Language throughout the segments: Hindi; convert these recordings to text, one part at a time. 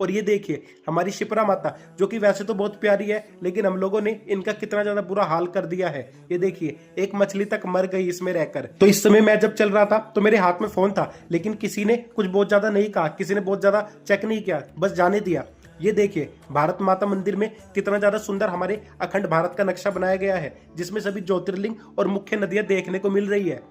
और ये देखिए हमारी शिप्रा माता, जो कि वैसे तो बहुत प्यारी है, लेकिन हम लोगों ने इनका कितना ज्यादा बुरा हाल कर दिया है। ये देखिए एक मछली तक मर गई इसमें रहकर। तो इस समय मैं जब चल रहा था तो मेरे हाथ में फोन था, लेकिन किसी ने कुछ बहुत ज्यादा नहीं कहा, किसी ने बहुत ज्यादा चेक नहीं किया, बस जाने दिया। ये देखिए भारत माता मंदिर में कितना ज्यादा सुंदर हमारे अखंड भारत का नक्शा बनाया गया है, जिसमें सभी ज्योतिर्लिंग और मुख्य नदियां देखने को मिल रही है।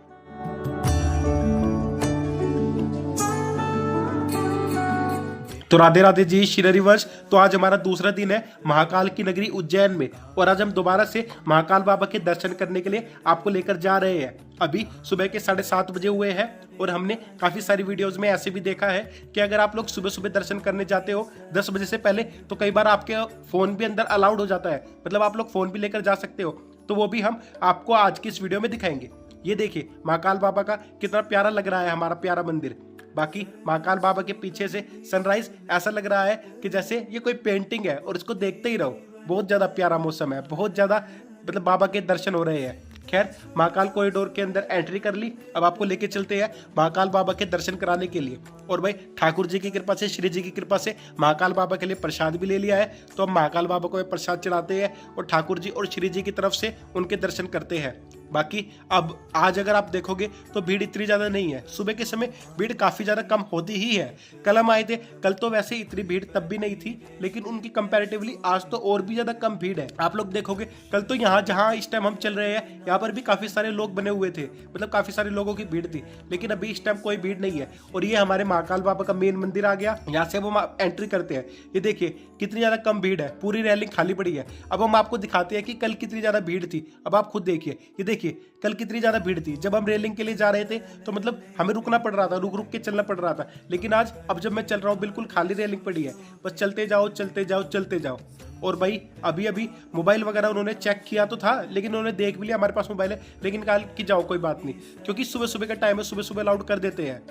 तो राधे राधे जी, श्री हरिवंश। तो आज हमारा दूसरा दिन है महाकाल की नगरी उज्जैन में, और आज हम दोबारा से महाकाल बाबा के दर्शन करने के लिए आपको लेकर जा रहे हैं। अभी सुबह के 7:30 बजे हुए हैं, और हमने काफी सारी वीडियोस में ऐसे भी देखा है कि अगर आप लोग सुबह सुबह दर्शन करने जाते हो 10 बजे से पहले, तो कई बार आपके फोन भी अंदर अलाउड हो जाता है, मतलब आप लोग फोन भी लेकर जा सकते हो। तो वो भी हम आपको आज की इस वीडियो में दिखाएंगे। ये देखिए महाकाल बाबा का कितना प्यारा लग रहा है हमारा प्यारा मंदिर। बाकी महाकाल बाबा के पीछे से सनराइज ऐसा लग रहा है कि जैसे ये कोई पेंटिंग है और इसको देखते ही रहो। बहुत ज्यादा प्यारा मौसम है, बहुत ज्यादा मतलब बाबा के दर्शन हो रहे हैं। खैर महाकाल कॉरिडोर के अंदर एंट्री कर ली, अब आपको लेके चलते हैं महाकाल बाबा के दर्शन कराने के लिए। और भाई ठाकुर जी की कृपा से, श्री जी की कृपा से महाकाल बाबा के लिए प्रसाद भी ले लिया है, तो हम महाकाल बाबा को प्रसाद चढ़ाते हैं और ठाकुर जी और श्री जी की तरफ से उनके दर्शन करते हैं। बाकी अब आज अगर आप देखोगे तो भीड़ इतनी ज्यादा नहीं है, सुबह के समय भीड़ काफी ज्यादा कम होती ही है। कल हम आए थे, कल तो वैसे इतनी भीड़ तब भी नहीं थी, लेकिन उनकी कंपैरेटिवली आज तो और भी ज्यादा कम भीड़ है। आप लोग देखोगे कल तो यहाँ जहाँ इस टाइम हम चल रहे हैं यहाँ पर भी काफी सारे लोग बने हुए थे, मतलब काफी सारे लोगों की भीड़ थी, लेकिन अभी इस टाइम कोई भीड़ नहीं है। और ये हमारे महाकाल बाबा का मेन मंदिर आ गया, यहाँ से हम एंट्री करते हैं। ये देखिए कितनी ज्यादा कम भीड़ है, पूरी रेलिंग खाली पड़ी है। अब हम आपको दिखाते हैं कि कल कितनी ज्यादा भीड़ थी। अब आप खुद देखिए, ये देखिए कल कितनी ज्यादा भीड़ थी। जब हम रेलिंग के लिए जा रहे थे तो मतलब हमें रुकना पड़ रहा था, रुक रुक के चलना पड़ रहा था, लेकिन आज अब जब मैं चल रहा हूँ बिल्कुल खाली रेलिंग पड़ी है, बस चलते जाओ चलते जाओ चलते जाओ। और भाई अभी अभी मोबाइल वगैरह उन्होंने चेक किया तो था, लेकिन उन्होंने देख भी लिया हमारे पास मोबाइल है, लेकिन कहा कि जाओ कोई बात नहीं, क्योंकि सुबह सुबह का टाइम है, सुबह सुबह अलाउड कर देते हैं।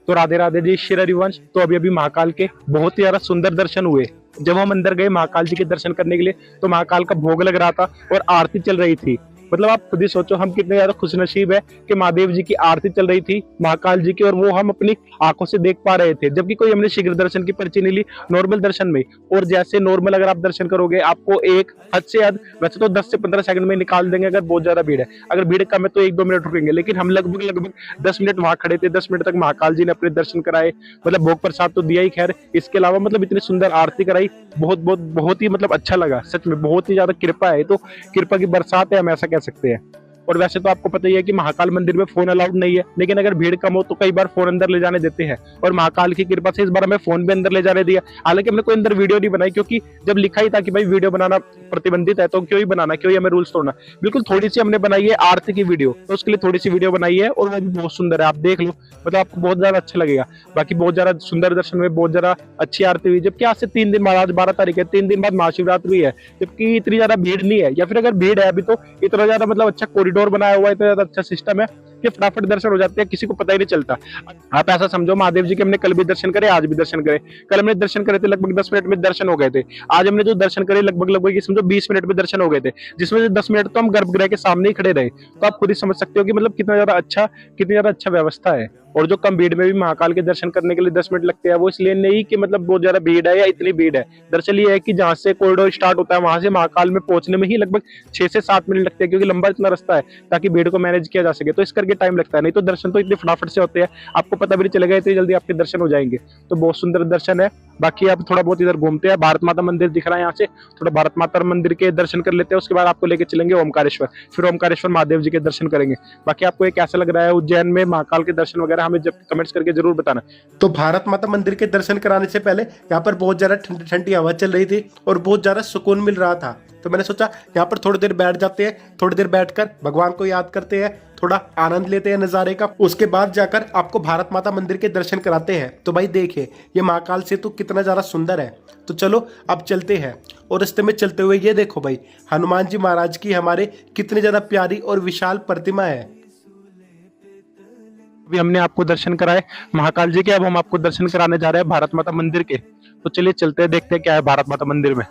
तो राधे राधे जी, श्री हरिवंश। तो अभी अभी महाकाल के बहुत ही ज्यादा सुंदर दर्शन हुए। जब हम अंदर गए महाकाल जी के दर्शन करने के लिए तो महाकाल का भोग लग रहा था और आरती चल रही थी। मतलब आप खुद ही सोचो हम कितने ज्यादा खुशनसीब है कि महादेव जी की आरती चल रही थी महाकाल जी की, और वो हम अपनी आंखों से देख पा रहे थे, जबकि कोई हमने शीघ्र दर्शन की पर्ची नहीं ली, नॉर्मल दर्शन में। और जैसे नॉर्मल अगर आप दर्शन करोगे आपको एक हद से हद वैसे तो 10 से 15 सेकंड में निकाल देंगे अगर बहुत ज्यादा भीड़ है। अगर भीड़ कम है तो 1-2 मिनट रुकेंगे, लेकिन हम लगभग लगभग 10 मिनट वहां खड़े थे। 10 मिनट तक महाकाल जी ने अपने दर्शन कराए, मतलब भोग प्रसाद तो दिया ही, खैर इसके अलावा मतलब इतनी सुंदर आरती कराई, बहुत बहुत बहुत ही मतलब अच्छा लगा। सच में बहुत ही ज्यादा कृपा है, तो कृपा की बरसात है, हम ऐसा कह सकते हैं। और वैसे तो आपको पता ही है कि महाकाल मंदिर में फोन अलाउड नहीं है, लेकिन अगर भीड़ कम हो तो कई बार फोन अंदर ले जाने देते हैं, और महाकाल की कृपा से इस बार हमें फोन भी अंदर ले जाने दिया। हालांकि हमने कोई अंदर वीडियो नहीं बनाई, क्योंकि जब लिखा ही था कि भाई वीडियो बनाना प्रतिबंधित है, तो क्यों ही बनाना, क्यों ही हमें रूल्स तोड़ना। बिल्कुल थोड़ी सी हमने बनाई है आरती की वीडियो, तो उसके लिए थोड़ी सी वीडियो बनाई है, और वो भी बहुत सुंदर है, आप देख लो, मतलब आपको बहुत ज्यादा अच्छा लगेगा। बाकी बहुत ज्यादा सुंदर दर्शन हुए, बहुत ज्यादा अच्छी आरती हुई। जबकि आज से 3 दिन बाद, आज 12 तारीख है, 3 दिन बाद महाशिवरात्रि है, जबकि इतनी ज्यादा भीड़ नहीं है, या फिर अगर भीड़ है अभी तो इतना ज्यादा मतलब अच्छा कॉरिडोर बनाया हुआ है, इतना ज्यादा अच्छा सिस्टम है कि फटाफट दर्शन हो जाते हैं, किसी को पता ही नहीं चलता। आप ऐसा समझो महादेव जी के हमने कल भी दर्शन करे, आज भी दर्शन करे। कल हमने दर्शन करे थे लगभग 10 मिनट में दर्शन हो गए थे। आज हमने जो दर्शन करे लगभग लगभग समझो 20 मिनट में दर्शन हो गए थे, जिसमें से 10 मिनट तो हम गर्भगृह के सामने ही खड़े रहे। तो आप खुद ही समझ सकते हो कि मतलब कितनी ज्यादा अच्छा व्यवस्था है। और जो कम भीड़ में भी महाकाल के दर्शन करने के लिए 10 मिनट लगते हैं, वो इसलिए नहीं कि मतलब बहुत ज्यादा भीड़ है या इतनी भीड़ है। दरअसल ये है कि जहां से कॉरिडोर स्टार्ट होता है वहां से महाकाल में पहुंचने में ही लगभग 6 से 7 मिनट लगते हैं, क्योंकि लंबा इतना रास्ता है, ताकि भीड़ को मैनेज किया जा सके, तो इस करके टाइम लगता है। नहीं तो दर्शन तो इतने फटाफट से होते हैं, आपको पता भी नहीं चलेगा, इतनी जल्दी आपके दर्शन हो जाएंगे। तो बहुत सुंदर दर्शन है। बाकी आप थोड़ा बहुत इधर घूमते हैं, भारत माता मंदिर दिख रहा है, यहाँ से थोड़ा भारत माता मंदिर के दर्शन कर लेते हैं। उसके बाद आपको लेके चलेंगे ओमकारेश्वर, फिर ओमकारेश्वर महादेव जी के दर्शन करेंगे। बाकी आपको ये कैसा लग रहा है उज्जैन में महाकाल के दर्शन वगैरह, हमें जब कमेंट्स करके जरूर बताना। तो भारत माता मंदिर के दर्शन कराने से पहले यहाँ पर बहुत ज्यादा ठंडी ठंडी हवा चल रही थी और बहुत ज्यादा सुकून मिल रहा था। तो मैंने सोचा यहाँ पर थोड़ी देर बैठ जाते हैं, थोड़ी देर बैठकर भगवान को याद करते हैं, थोड़ा आनंद लेते हैं नज़ारे का, उसके बाद जाकर आपको भारत माता मंदिर के दर्शन कराते हैं। तो भाई देखिए ये महाकाल सेतु कितना ज़्यादा सुंदर है। तो चलो अब चलते हैं। और रास्ते में चलते हुए ये देखो भाई हनुमान जी महाराज की हमारे कितनी ज़्यादा प्यारी और विशाल प्रतिमा है। अभी हमने आपको दर्शन कराए महाकाल जी के, अब हम आपको दर्शन कराने जा रहे हैं भारत माता मंदिर के। तो चलिए चलते हैं, देखते हैं क्या है भारत माता मंदिर में।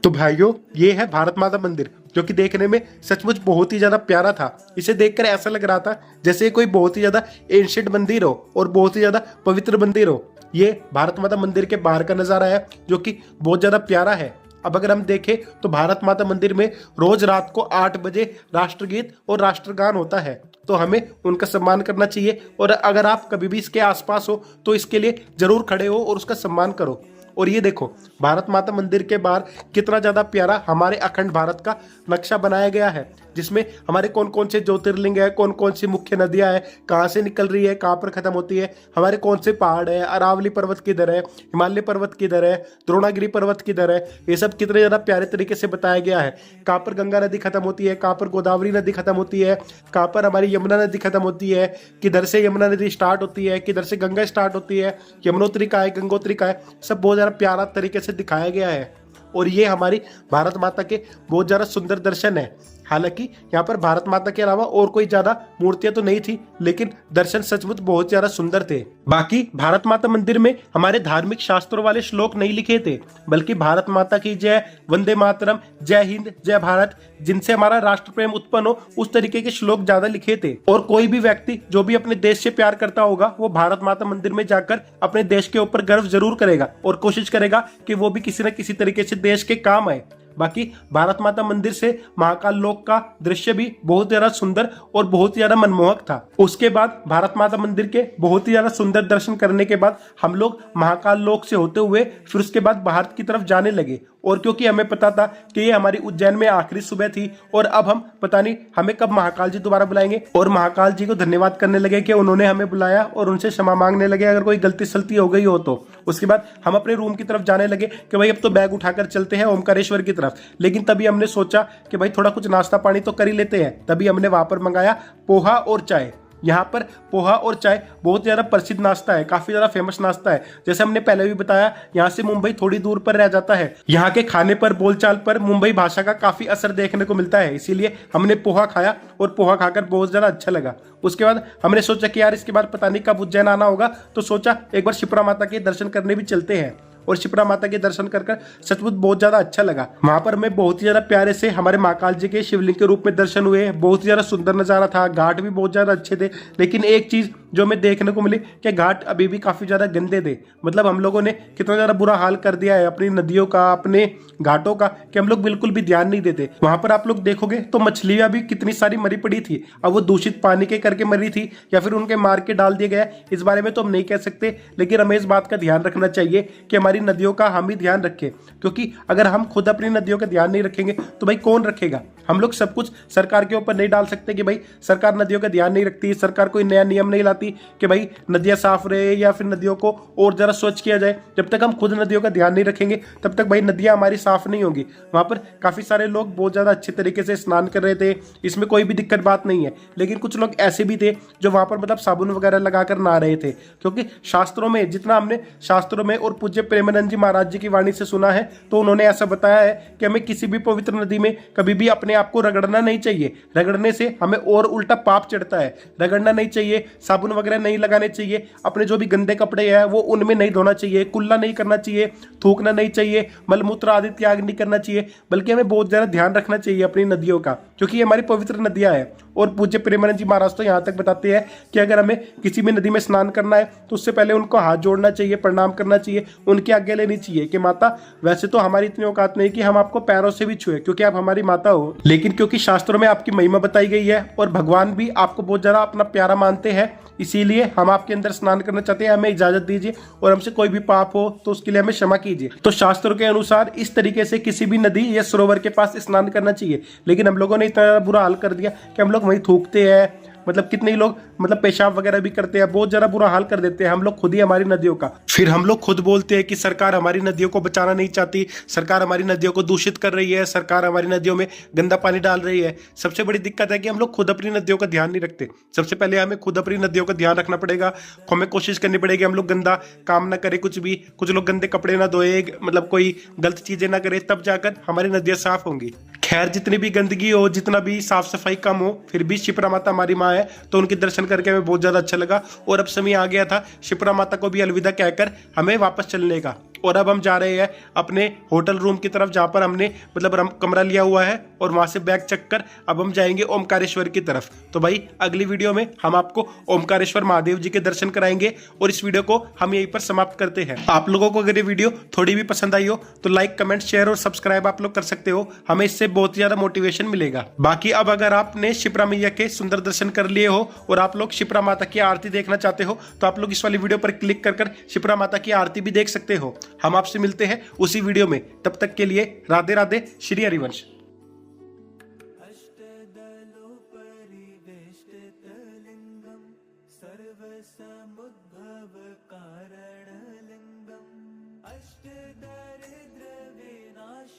तो भाइयों, ये है भारत माता मंदिर, जो कि देखने में सचमुच बहुत ही ज्यादा प्यारा था। इसे देखकर ऐसा लग रहा था जैसे कोई बहुत ही ज्यादा एंशिएंट मंदिर हो और बहुत ही ज्यादा पवित्र मंदिर हो। ये भारत माता मंदिर के बाहर का नजारा है, जो कि बहुत ज्यादा प्यारा है। अब अगर हम देखें तो भारत माता मंदिर में रोज रात को 8 बजे राष्ट्रगीत और राष्ट्रगान होता है, तो हमें उनका सम्मान करना चाहिए। और अगर आप कभी भी इसके आसपास हो तो इसके लिए जरूर खड़े हो और उसका सम्मान करो। और ये देखो, भारत माता मंदिर के बाहर कितना ज्यादा प्यारा हमारे अखंड भारत का नक्शा बनाया गया है, जिसमें हमारे कौन कौन से ज्योतिर्लिंग है, कौन कौन सी मुख्य नदियां है, कहाँ से निकल रही है, कहाँ पर खत्म होती है, हमारे कौन से पहाड़ है, अरावली पर्वत किधर है, हिमालय पर्वत किधर है, द्रोणागिरी पर्वत किधर है, ये सब कितने ज्यादा प्यारे तरीके से बताया गया है। कहाँ पर गंगा नदी खत्म होती है, कहाँ पर गोदावरी नदी खत्म होती है, कहाँ पर हमारी यमुना नदी खत्म होती है, किधर से यमुना नदी स्टार्ट होती है, किधर से गंगा स्टार्ट होती है, यमुनोत्री का है, गंगोत्री का है, सब बहुत ज्यादा प्यारा तरीके से दिखाया गया है। और ये हमारी भारत माता के बहुत ज्यादा सुंदर दर्शन है। हालांकि यहाँ पर भारत माता के अलावा और कोई ज्यादा मूर्तियां तो नहीं थी, लेकिन दर्शन सचमुच बहुत ज्यादा सुंदर थे। बाकी भारत माता मंदिर में हमारे धार्मिक शास्त्रों वाले श्लोक नहीं लिखे थे, बल्कि भारत माता की जय, वंदे मातरम, जय हिंद, जय भारत, जिनसे हमारा राष्ट्र प्रेम उत्पन्न हो, उस तरीके के श्लोक ज्यादा लिखे थे। और कोई भी व्यक्ति जो भी अपने देश से प्यार करता होगा, वो भारत माता मंदिर में जाकर अपने देश के ऊपर गर्व जरूर करेगा और कोशिश करेगा कि वो भी किसी न किसी तरीके से देश के काम आए। बाकी भारत माता मंदिर से महाकाल लोक का दृश्य भी बहुत ज्यादा सुंदर और बहुत ही ज्यादा मनमोहक था। उसके बाद भारत माता मंदिर के बहुत ही ज्यादा सुंदर दर्शन करने के बाद हम लोग महाकाल लोक से होते हुए फिर उसके बाद बाहर की तरफ जाने लगे। और क्योंकि हमें पता था कि ये हमारी उज्जैन में आखिरी सुबह थी और अब हम पता नहीं हमें कब महाकाल जी दोबारा बुलाएंगे, और महाकाल जी को धन्यवाद करने लगे कि उन्होंने हमें बुलाया, और उनसे क्षमा मांगने लगे अगर कोई गलती सलती हो गई हो तो। उसके बाद हम अपने रूम की तरफ जाने लगे कि भाई अब तो बैग उठाकर चलते हैं ओमकारेश्वर की तरफ। लेकिन तभी हमने सोचा कि भाई थोड़ा कुछ नाश्ता पानी तो कर ही लेते हैं। तभी हमने वहां पर मंगाया पोहा और चाय। यहाँ पर पोहा और चाय बहुत ज़्यादा प्रसिद्ध नाश्ता है, काफ़ी ज़्यादा फेमस नाश्ता है। जैसे हमने पहले भी बताया, यहाँ से मुंबई थोड़ी दूर पर रह जाता है। यहाँ के खाने पर, बोलचाल पर मुंबई भाषा का काफ़ी असर देखने को मिलता है, इसीलिए हमने पोहा खाया और पोहा खाकर बहुत ज़्यादा अच्छा लगा। उसके बाद हमने सोचा कि यार इसके बाद पता नहीं कब उज्जैन आना होगा, तो सोचा एक बार शिप्रा माता के दर्शन करने भी चलते हैं। और शिप्रा माता के दर्शन कर सचमुच बहुत ज्यादा अच्छा लगा। वहां पर हमें बहुत ही ज्यादा प्यारे से हमारे महाकाल जी के शिवलिंग के रूप में दर्शन हुए। बहुत ही ज्यादा सुंदर नजारा था, घाट भी बहुत ज्यादा अच्छे थे। लेकिन एक चीज जो हमें देखने को मिली कि घाट अभी भी काफी ज्यादा गंदे थे। मतलब हम लोगों ने कितना ज्यादा बुरा हाल कर दिया है अपनी नदियों का, अपने घाटों का, कि हम लोग बिल्कुल भी ध्यान नहीं देते। वहां पर आप लोग देखोगे तो मछलियां भी कितनी सारी मरी पड़ी थी। अब वो दूषित पानी के करके मरी थी या फिर उनके मार के डाल दिया गया, इस बारे में तो हम नहीं कह सकते। लेकिन हमें इस बात का ध्यान रखना चाहिए कि हमारी नदियों का हम ही ध्यान रखें, क्योंकि अगर हम खुद अपनी नदियों का ध्यान नहीं रखेंगे तो भाई कौन रखेगा। हम लोग सब कुछ सरकार के ऊपर नहीं डाल सकते कि भाई सरकार नदियों का ध्यान नहीं रखती, सरकार कोई नया नियम नहीं लाती कि भाई नदियां साफ रहे या फिर नदियों को और जरा स्वच्छ किया जाए। जब तक हम खुद नदियों का ध्यान नहीं रखेंगे तब तक भाई नदियां हमारी साफ नहीं होंगी। वहां पर काफी सारे लोग बहुत ज्यादा अच्छे तरीके से स्नान कर रहे थे, इसमें कोई भी दिक्कत बात नहीं है। लेकिन कुछ लोग ऐसे भी थे जो वहां पर मतलब साबुन वगैरह लगाकर नहा रहे थे, क्योंकि शास्त्रों में, जितना हमने शास्त्रों में और पूज्य प्रेमानंद जी महाराज जी की वाणी से सुना है, तो उन्होंने ऐसा बताया है कि हमें किसी भी पवित्र नदी में कभी भी अपने आप को रगड़ना नहीं चाहिए। रगड़ने से हमें और उल्टा पाप चढ़ता है। रगड़ना नहीं चाहिए, साबुन वगैरह नहीं लगाने चाहिए, अपने जो भी गंदे कपड़े हैं वो उनमें नहीं धोना चाहिए, कुल्ला नहीं करना चाहिए, थूकना नहीं चाहिए, मलमूत्र आदि त्याग नहीं करना चाहिए। बल्कि हमें बहुत ज्यादा ध्यान रखना चाहिए अपनी नदियों का, क्योंकि ये हमारी पवित्र नदियां हैं। और पूज्य प्रेमानंद जी महाराज तो यहाँ तक बताते हैं कि अगर हमें किसी भी नदी में स्नान करना है तो उससे पहले उनको हाथ जोड़ना चाहिए, प्रणाम करना चाहिए, उनकी आज्ञा लेनी चाहिए कि माता, वैसे तो हमारी इतनी औकात नहीं कि हम आपको पैरों से भी छुए क्योंकि आप हमारी माता हो, लेकिन क्योंकि शास्त्रों में आपकी महिमा बताई गई है और भगवान भी आपको बहुत ज्यादा अपना प्यारा मानते हैं, इसीलिए हम आपके अंदर स्नान करना चाहते हैं। हमें इजाजत दीजिए और हमसे कोई भी पाप हो तो उसके लिए हमें क्षमा कीजिए। तो शास्त्रों के अनुसार इस तरीके से किसी भी नदी या सरोवर के पास स्नान करना चाहिए। लेकिन हम लोगों ने इतना बुरा हाल कर दिया कि हम लोग वहीं थूकते हैं। मतलब कितने ही लोग मतलब पेशाब वगैरह भी करते हैं, बहुत ज्यादा बुरा हाल कर देते हैं हम लोग खुद ही हमारी नदियों का। फिर हम लोग खुद बोलते हैं कि सरकार हमारी नदियों को बचाना नहीं चाहती, सरकार हमारी नदियों को दूषित कर रही है, सरकार हमारी नदियों में गंदा पानी डाल रही है। सबसे बड़ी दिक्कत है कि हम लोग खुद अपनी नदियों का ध्यान नहीं रखते। सबसे पहले हमें खुद अपनी नदियों का ध्यान रखना पड़ेगा। हमें कोशिश करनी पड़ेगी हम लोग गंदा काम ना करें, कुछ भी, कुछ लोग गंदे कपड़े ना धोए, मतलब कोई गलत चीजें ना करे, तब जाकर हमारी नदियां साफ होंगी। खैर, जितनी भी गंदगी हो, जितना भी साफ सफाई कम हो, फिर भी शिप्रा माता हमारी माँ है, तो उनके दर्शन करके हमें बहुत ज्यादा अच्छा लगा। और अब समय आ गया था शिप्रा माता को भी अलविदा कहकर हमें वापस चलने का। और अब हम जा रहे हैं अपने होटल रूम की तरफ, जहाँ पर हमने मतलब कमरा लिया हुआ है, और वहां से बैग चेक कर अब हम जाएंगे ओमकारेश्वर की तरफ। तो भाई अगली वीडियो में हम आपको ओमकारेश्वर महादेव जी के दर्शन कराएंगे, और इस वीडियो को हम यहीं पर समाप्त करते हैं। आप लोगों को अगर ये वीडियो थोड़ी भी पसंद आई हो तो लाइक, कमेंट, शेयर और सब्सक्राइब आप लोग कर सकते हो, हमें इससे बहुत ज्यादा मोटिवेशन मिलेगा। बाकी अब अगर आपने शिप्रा मैया के सुंदर दर्शन कर लिए हो और आप लोग शिप्रा माता की आरती देखना चाहते हो तो आप लोग इस वाली वीडियो पर क्लिक कर शिप्रा माता की आरती भी देख सकते हो। हम आपसे मिलते हैं उसी वीडियो में, तब तक के लिए राधे राधे, श्री हरिवंश। सर्वसमुद्भव कारणलिङ्गम् अष्टदरिद्र